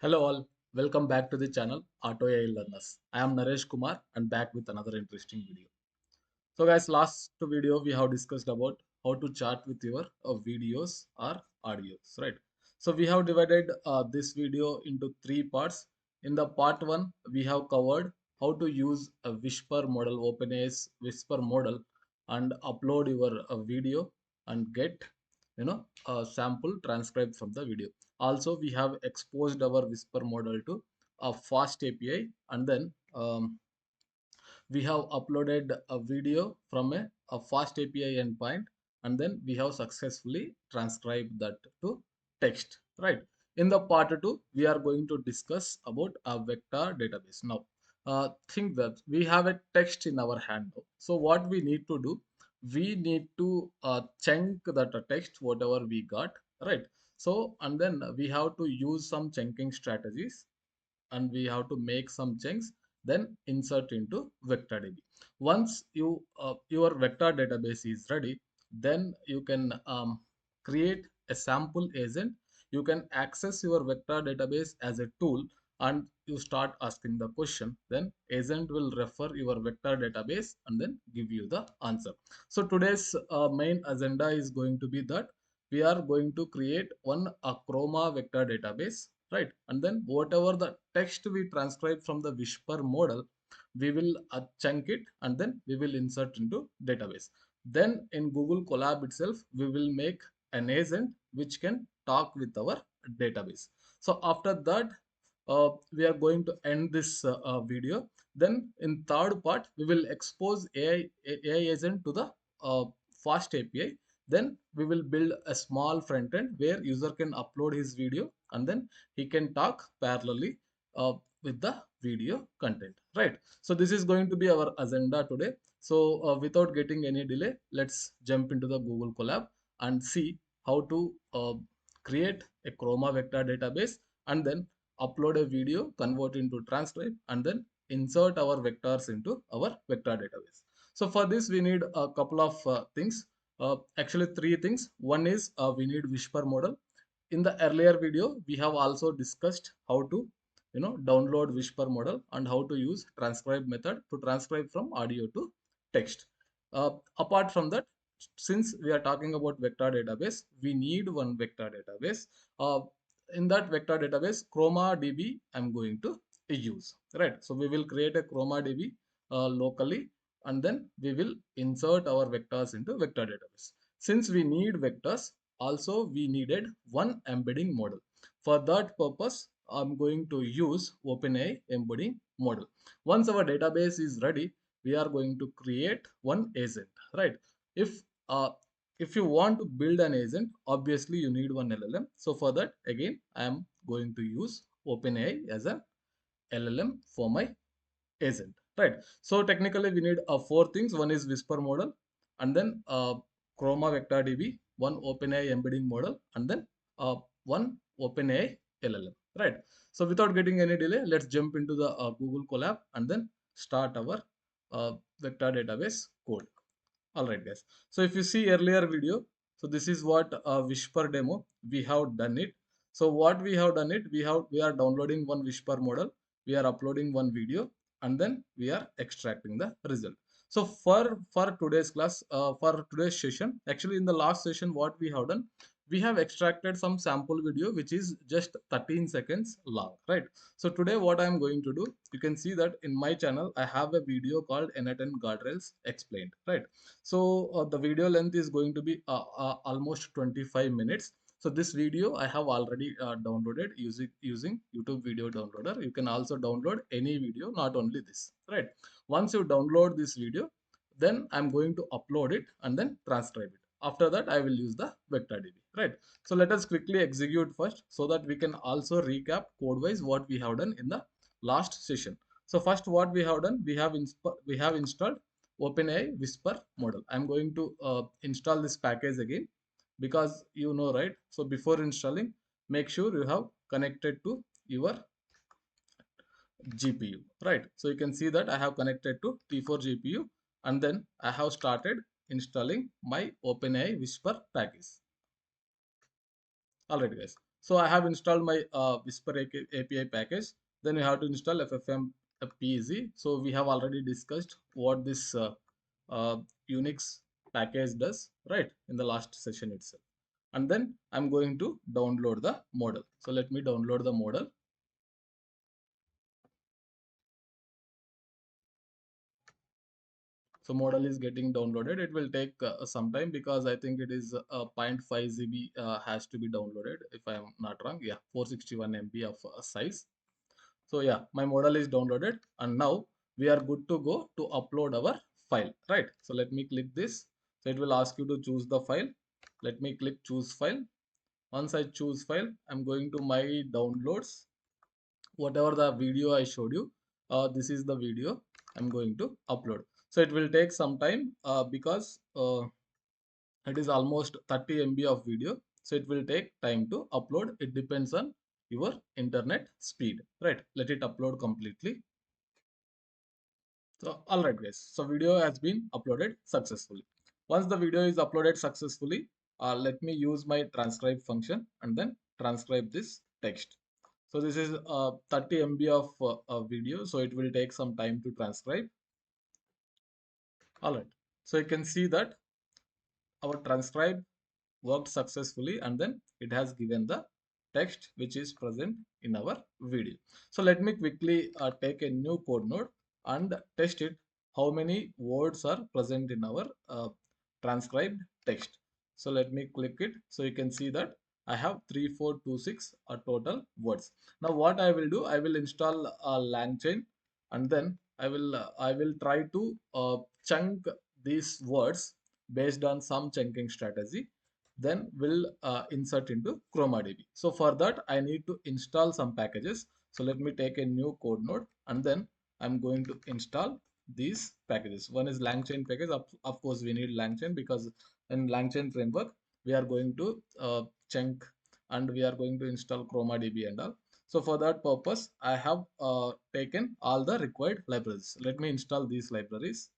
Hello all, welcome back to the channel Auto AI Learners. I am Naresh Kumar and back with another interesting video. So guys, last video we have discussed about how to chat with your videos or audios, right? So we have divided this video into three parts. In the part one, we have covered how to use a Whisper model, OpenAI's Whisper model, and upload your video and get a sample transcribe from the video. Also, we have exposed our Whisper model to a fast API, and then we have uploaded a video from a fast API endpoint, and then we have successfully transcribed that to text, right? In the part two, we are going to discuss about a vector database. Now, think that we have a text in our hand now. So what we need to do, we need to chunk that text, whatever we got, right? So, and then we have to use some chunking strategies and we have to make some chunks, then insert into vector db. Once your vector database is ready, then you can create a sample agent. You can access your vector database as a tool and you start asking the question, then agent will refer your vector database and then give you the answer. So today's main agenda is going to be that we are going to create one a Chroma vector database, right? And then whatever the text we transcribe from the Whisper model, we will chunk it and then we will insert into database. Then in Google Colab itself, we will make an agent which can talk with our database. So after that, we are going to end this video. Then in third part, we will expose AI agent to the fast API. Then we will build a small front end where user can upload his video and then he can talk parallelly with the video content, right? So this is going to be our agenda today. So without getting any delay, let's jump into the Google Colab and see how to create a Chroma vector database and then upload a video, convert into transcribe, and then insert our vectors into our vector database. So for this, we need a couple of things. Actually, three things. One is we need Whisper model. In the earlier video, we have also discussed how to download Whisper model and how to use transcribe method to transcribe from audio to text. Apart from that, since we are talking about vector database, we need one vector database. Uh, in that vector database, Chroma DB I'm going to use, right? So we will create a Chroma DB locally, and then we will insert our vectors into vector database. Since we need vectors, also we needed one embedding model. For that purpose, I'm going to use OpenAI embedding model. Once our database is ready, we are going to create one agent, right? If uh, if you want to build an agent, obviously you need one LLM. So for that, again, I am going to use OpenAI as an LLM for my agent, right? So technically we need four things. One is Whisper model, and then Chroma vector DB, one OpenAI embedding model, and then one OpenAI LLM, right? So without getting any delay, let's jump into the Google Colab and then start our vector database code. All right, guys. So if you see earlier video, so this is what Whisper demo we have done it. So what we have done it, we are downloading one Whisper model, we are uploading one video, and then we are extracting the result. So for today's class, for today's session, actually in the last session, what we have done, we have extracted some sample video which is just 13 seconds long, right? So today what I am going to do, you can see that in my channel I have a video called N10 guardrails explained, right? So the video length is going to be almost 25 minutes. So this video I have already downloaded using YouTube video downloader. You can also download any video, not only this, right? Once you download this video, then I'm going to upload it and then transcribe it. After that, I will use the vector DB, right? So let us quickly execute first so that we can also recap code wise what we have done in the last session. So first what we have done, we have installed OpenAI Whisper model. I'm going to install this package again because you know, right? So before installing, make sure you have connected to your GPU, right? So you can see that I have connected to T4 GPU and then I have started installing my OpenAI Whisper package. Alright, guys. So I have installed my Whisper API package. Then we have to install FFmpeg. So we have already discussed what this uh, Unix package does, right, in the last session itself. And then I'm going to download the model. So let me download the model. So model is getting downloaded. It will take some time because I think it is 0.5 GB has to be downloaded if I am not wrong. Yeah, 461 MB of size. So yeah, my model is downloaded and now we are good to go to upload our file, right? So let me click this. So it will ask you to choose the file. Let me click choose file. Once I choose file, I'm going to my downloads. Whatever the video I showed you, this is the video I'm going to upload. So it will take some time because it is almost 30 MB of video. So it will take time to upload. It depends on your internet speed, right? Let it upload completely. So all right guys, so video has been uploaded successfully. Once the video is uploaded successfully, let me use my transcribe function and then transcribe this text. So this is 30 MB of video, so it will take some time to transcribe. All right, so you can see that our transcribe worked successfully and then it has given the text which is present in our video. So let me quickly take a new code node and test it how many words are present in our transcribed text. So let me click it. So you can see that I have 3426 total words. Now what I will do, I will install a langchain and then I will try to chunk these words based on some chunking strategy, then we'll insert into Chroma DB. So for that, I need to install some packages. So let me take a new code node and then I'm going to install these packages. One is langchain package. Of course, we need langchain because in langchain framework, we are going to chunk and we are going to install Chroma DB and all. So for that purpose, I have taken all the required libraries. Let me install these libraries.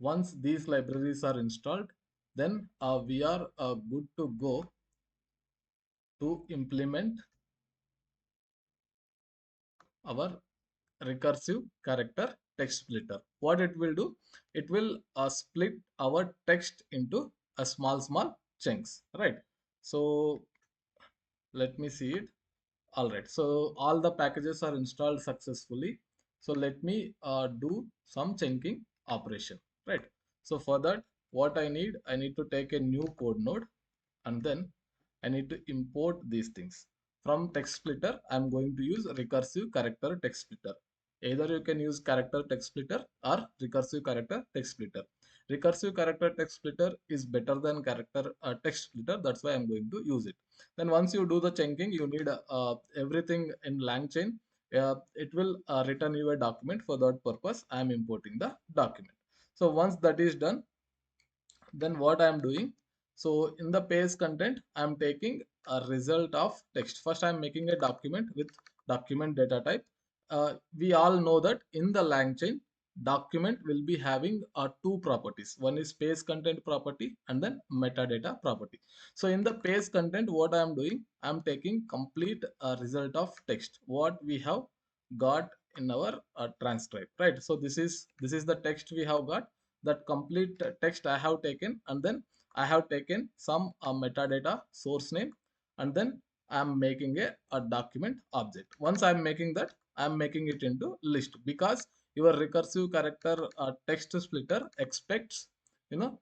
Once these libraries are installed, then we are good to go to implement our recursive character text splitter. What it will do, it will split our text into a small chunks, right? So let me see it. All right, so all the packages are installed successfully. So let me do some chunking operation, right? So for that, what I need to take a new code node and then I need to import these things. From text splitter, I'm going to use recursive character text splitter. Either you can use character text splitter or recursive character text splitter. Recursive character text splitter is better than character text splitter. That's why I'm going to use it. Then once you do the chunking, you need everything in langchain. It will return you a document. For that purpose, I am importing the document. So once that is done, then what I am doing, so in the page content I am taking a result of text. First I am making a document with document data type. We all know that in the langchain document will be having two properties. One is page content property and then metadata property. So in the page content, what I am doing, I am taking complete result of text what we have got in our transcript, right? So this is the text we have got. That complete text I have taken and then I have taken some metadata source name and then I am making a document object. Once I am making that, I am making it into list because your recursive character text splitter expects your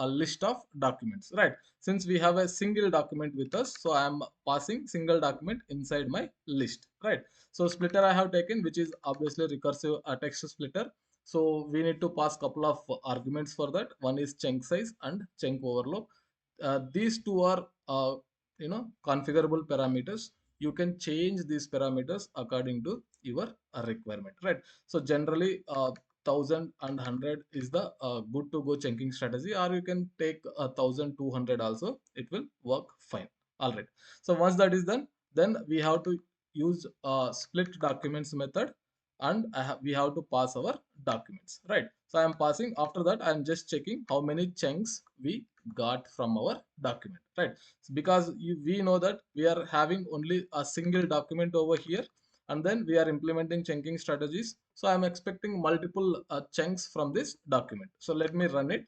list of documents, right? Since we have a single document with us, so I am passing single document inside my list, right? So splitter I have taken, which is obviously recursive text splitter. So we need to pass couple of arguments for that. One is chunk size and chunk overload. These two are configurable parameters. You can change these parameters according to your requirement, right? So generally 1000 and 100 is the good to go chunking strategy, or you can take 1200 also, it will work fine. All right, so once that is done, then we have to use split documents method. and we have to pass our documents, right? So I am passing. After that, I am just checking how many chunks we got from our document, right? Because we know that we are having only a single document over here, and then we are implementing chunking strategies. So I am expecting multiple chunks from this document. So let me run it.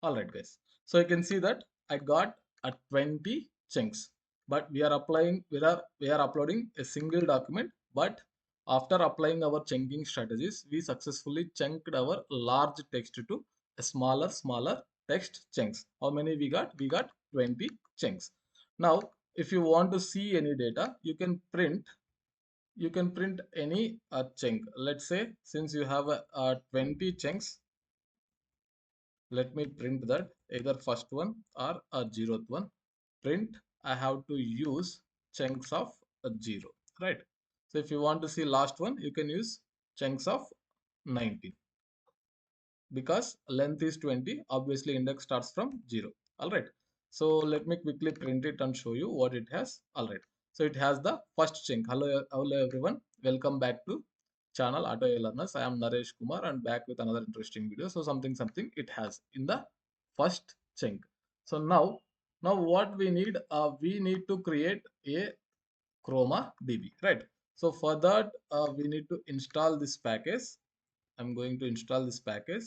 All right, guys. So you can see that I got a 20 chunks, but we are uploading a single document. But after applying our chunking strategies, we successfully chunked our large text to a smaller text chunks. How many we got? We got 20 chunks. Now, if you want to see any data, you can print any chunk. Let's say since you have a 20 chunks, let me print that either first one or a zeroth one. Print, I have to use chunks of a 0, right? So if you want to see last one, you can use chunks of 19, because length is 20, obviously index starts from 0. All right, so let me quickly print it and show you what it has. All right, so it has the first chunk. Hello everyone, welcome back to channel Auto AI Learners. I am Naresh Kumar and back with another interesting video. So something it has in the first chunk. So now what we need to create a Chroma DB, right? So for that, we need to install this package. I'm going to install this package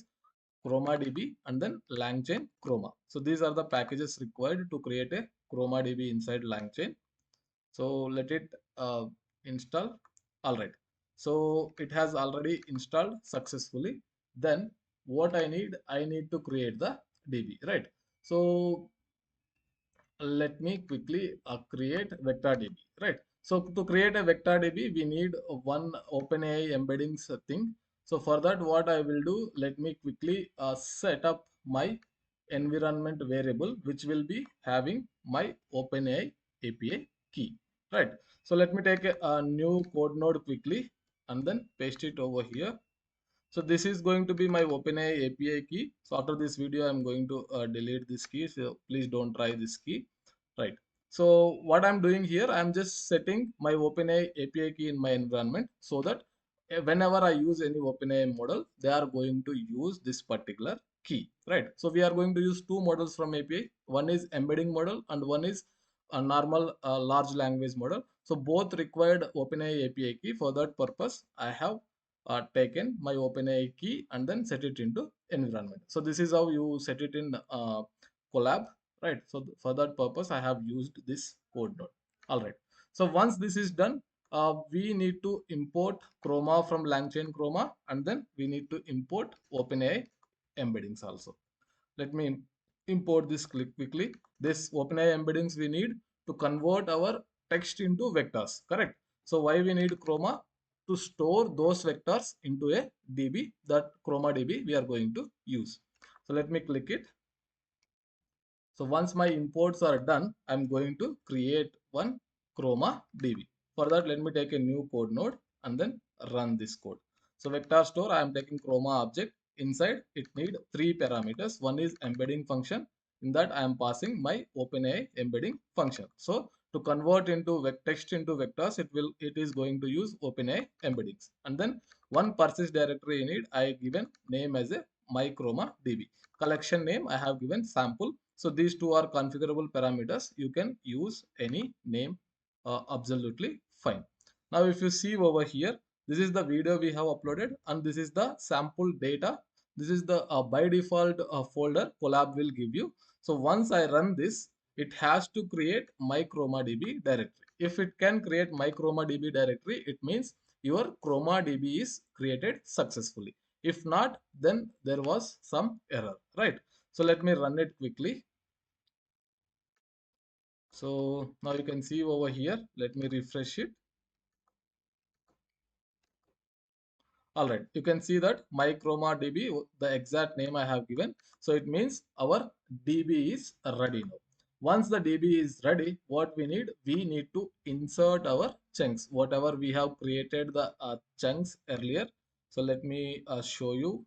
Chroma DB and then langchain Chroma. So these are the packages required to create a Chroma DB inside langchain. So let it install. All right, so it has already installed successfully. Then what I need to create the DB, right? So let me quickly create vector DB, right? So to create a vector DB, we need one OpenAI embeddings thing. So for that, what I will do, let me quickly set up my environment variable, which will be having my OpenAI API key, right? So let me take a new code node quickly and then paste it over here. So this is going to be my OpenAI API key. So after this video, I'm going to delete this key. So please don't try this key, right? So what I'm doing here, I'm just setting my OpenAI API key in my environment so that whenever I use any OpenAI model, they are going to use this particular key, right? So we are going to use two models from API. One is embedding model and one is a normal large language model. So both required OpenAI API key. For that purpose, I have taken my OpenAI key and then set it into environment. So this is how you set it in collab, right? So for that purpose, I have used this code node. All right. So once this is done, we need to import Chroma from langchain Chroma, and then we need to import OpenAI embeddings also. Let me import this quickly. This OpenAI embeddings we need to convert our text into vectors, correct? So why we need Chroma? To store those vectors into a DB, that Chroma DB we are going to use. So let me click it. So once my imports are done, I'm going to create one Chroma DB. For that, let me take a new code node and then run this code. So vector store, I am taking Chroma object. Inside, it need three parameters. One is embedding function. In that, I am passing my OpenAI embedding function. So to convert into text into vectors, it is going to use OpenAI embeddings. And then one persist directory in it, I given name as a my Chroma DB. Collection name, I have given sample. So these two are configurable parameters. You can use any name, absolutely fine. Now, if you see over here, this is the video we have uploaded and this is the sample data. This is the by default folder Collab will give you. So once I run this, it has to create my Chroma DB directory. If it can create my Chroma DB directory, it means your Chroma DB is created successfully. If not, then there was some error, right? So let me run it quickly. So now you can see over here, let me refresh it. All right, you can see that my Chroma DB, the exact name I have given. So it means our DB is ready now. Once the DB is ready, what we need to insert our chunks, whatever we have created the chunks earlier. So let me show you.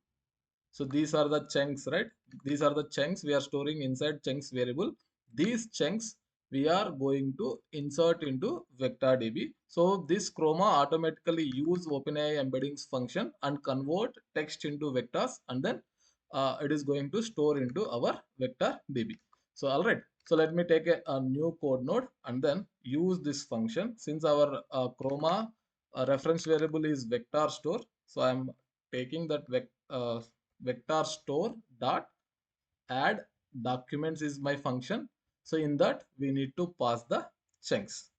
So these are the chunks, right? These are the chunks we are storing inside chunks variable. These chunks we are going to insert into vector DB. So this Chroma automatically use OpenAI embeddings function and convert text into vectors, and then it is going to store into our vector DB. So all right. So let me take a new code node and then use this function. Since our Chroma reference variable is vector store, so I'm taking that vector store dot add documents is my function. So in that we need to pass the chunks.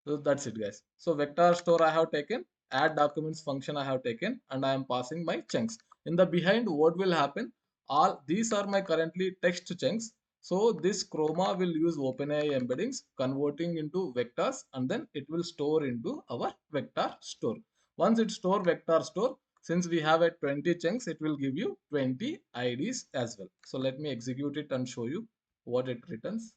So that's it, guys. So vector store I have taken, add documents function I have taken, and I am passing my chunks. In the behind, what will happen? All these are my currently text chunks. So this Chroma will use OpenAI embeddings, converting into vectors, and then it will store into our vector store. Once it store vector store, since we have a 20 chunks, it will give you 20 IDs as well. So let me execute it and show you what it returns.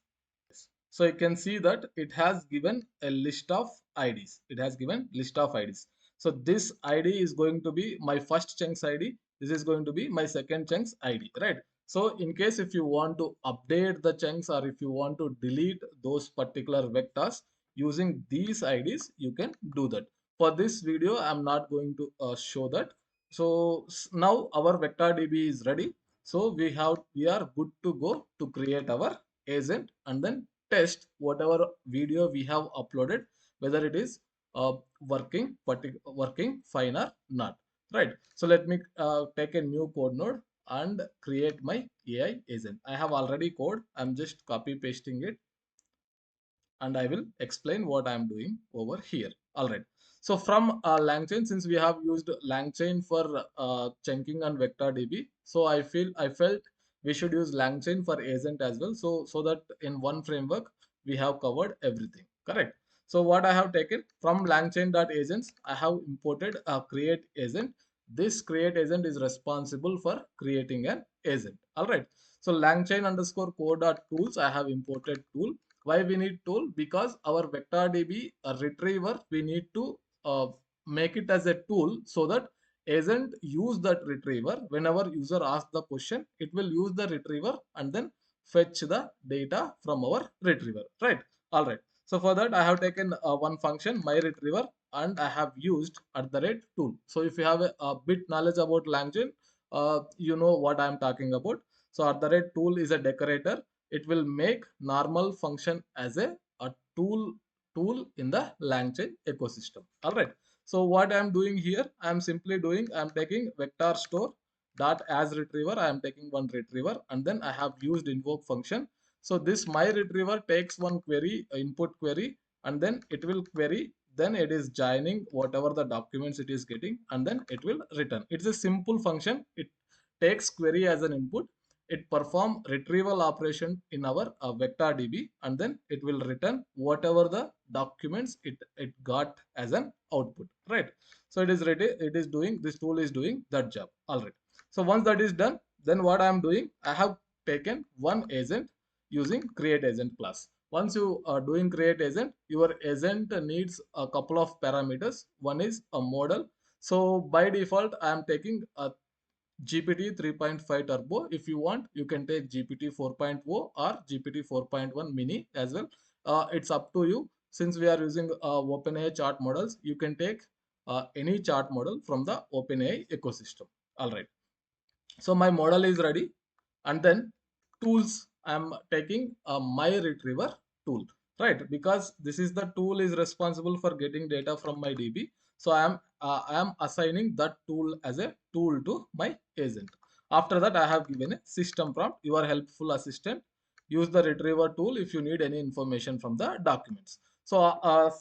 So you can see that it has given a list of IDs. It has given list of IDs. So this ID is going to be my first chunk's ID. This is going to be my second chunk's ID, right? So in case if you want to update the chunks or if you want to delete those particular vectors using these IDs, you can do that. For this video, I'm not going to show that. So now our vector DB is ready. So we are good to go to create our agent and then test whatever video we have uploaded, whether it is working fine or not, right? So let me take a new code node and create my AI agent. I have already code, I'm just copy pasting it, and I will explain what I am doing over here. All right. So from langchain, since we have used langchain for chunking and vector DB, so I felt we should use langchain for agent as well. So that in one framework we have covered everything. Correct. So what I have taken from langchain.agents, I have imported a create agent. This create agent is responsible for creating an agent. All right. So langchain underscore core.tools, I have imported tool. Why we need tool? Because our vector DB retriever, we need to make it as a tool so that agent use that retriever. Whenever user asks the question, it will use the retriever and then fetch the data from our retriever, right? All right. So for that, I have taken one function, my retriever, and I have used at the rate tool. So if you have a bit knowledge about langchain, you know what I am talking about. So at the rate tool is a decorator. It will make normal function as a tool in the langchain ecosystem. All right. So what I'm doing here, I'm simply doing, I'm taking vector store dot as retriever. I am taking one retriever and then I have used invoke function. So this my retriever takes one query, input query, and then it will query. Then it is joining whatever the documents it is getting, and then it will return. It's a simple function. It takes query as an input, it perform retrieval operation in our vector DB, and then it will return whatever the documents it got as an output, right? So it is ready, it is doing, this tool is doing that job. All right. So once that is done, then what I am doing, I have taken one agent using create agent class. Once you are doing create agent, your agent needs a couple of parameters. One is a model. So by default, I am taking a GPT 3.5 Turbo. If you want, you can take GPT 4.0 or GPT 4.1 Mini as well. It's up to you. Since we are using OpenAI chart models, you can take any chart model from the OpenAI ecosystem. All right. So my model is ready, and then tools, I'm taking a my retriever tool, right? Because this is the tool is responsible for getting data from my DB. So I am assigning that tool as a tool to my agent. After that, I have given a system prompt, your helpful assistant, use the retriever tool if you need any information from the documents. So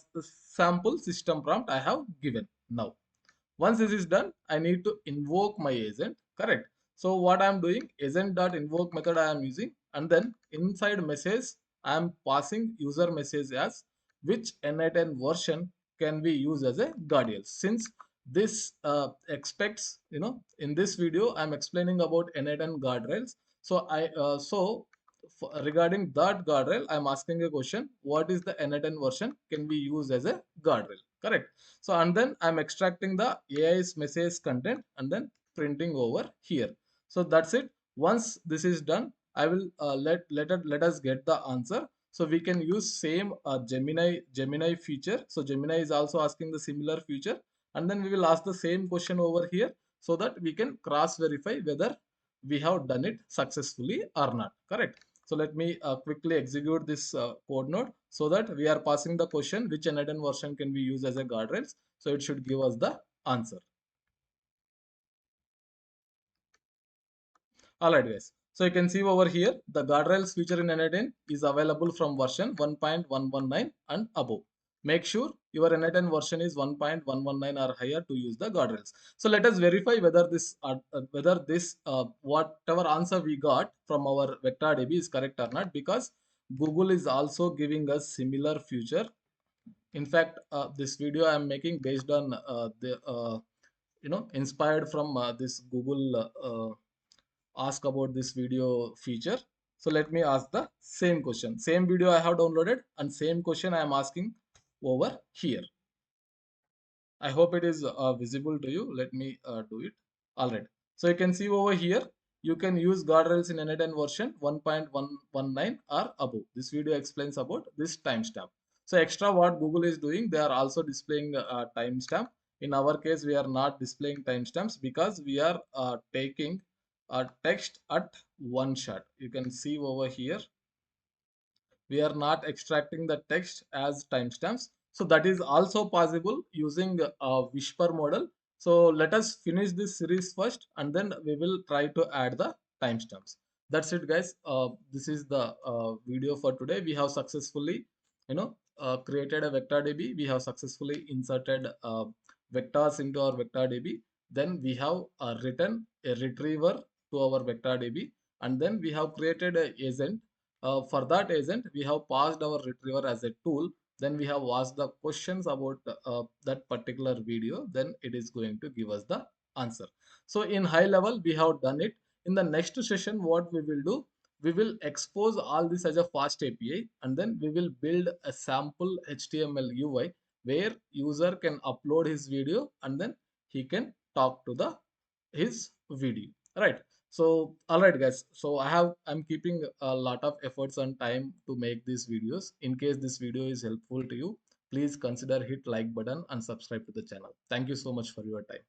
sample system prompt I have given. Now once this is done, I need to invoke my agent, correct? So what I'm doing, agent.invoke method I am using, and then inside message, I am passing user message as which N8N version can be used as a guardian. Since this expects, in this video, I'm explaining about N8N guardrails. So regarding that guardrail, I'm asking a question: what is the n10 version can be used as a guardrail? Correct. So and then I'm extracting the AI's message content and then printing over here. So that's it. Once this is done, I will let us get the answer. So we can use same Gemini feature. So Gemini is also asking the similar feature, and then we will ask the same question over here so that we can cross verify whether we have done it successfully or not. Correct. So let me quickly execute this code node so that we are passing the question which n10 version can be used as a guardrails. So it should give us the answer. Alright guys, so you can see over here the guardrails feature in n10 is available from version 1.119 and above. Make sure your n10 version is 1.119 or higher to use the guardrails. So let us verify whether this whatever answer we got from our vector DB is correct or not, because Google is also giving us similar feature. In fact, this video I am making based on the inspired from this Google ask about this video feature. So let me ask the same question. Same video I have downloaded and same question I am asking over here. I hope it is visible to you. Let me do it. All right. So you can see over here, you can use guardrails in n10 version 1.119 or above. This video explains about this timestamp. So extra what Google is doing, they are also displaying timestamp. In our case, we are not displaying timestamps because we are taking text at one shot. You can see over here we are not extracting the text as timestamps. So that is also possible using a Whisper model. So let us finish this series first and then we will try to add the timestamps. That's it guys. This is the video for today. We have successfully created a vector DB. We have successfully inserted vectors into our vector DB. Then we have written a retriever to our vector DB, and then we have created a agent. For that agent, we have passed our retriever as a tool. Then we have asked the questions about that particular video. Then it is going to give us the answer. So in high level, we have done it. In the next session, what we will do, we will expose all this as a fast API, and then we will build a sample HTML UI where user can upload his video and then he can talk to the his video, right? So all right guys, so I'm keeping a lot of efforts and time to make these videos. In case this video is helpful to you, please consider hit like button and subscribe to the channel. Thank you so much for your time.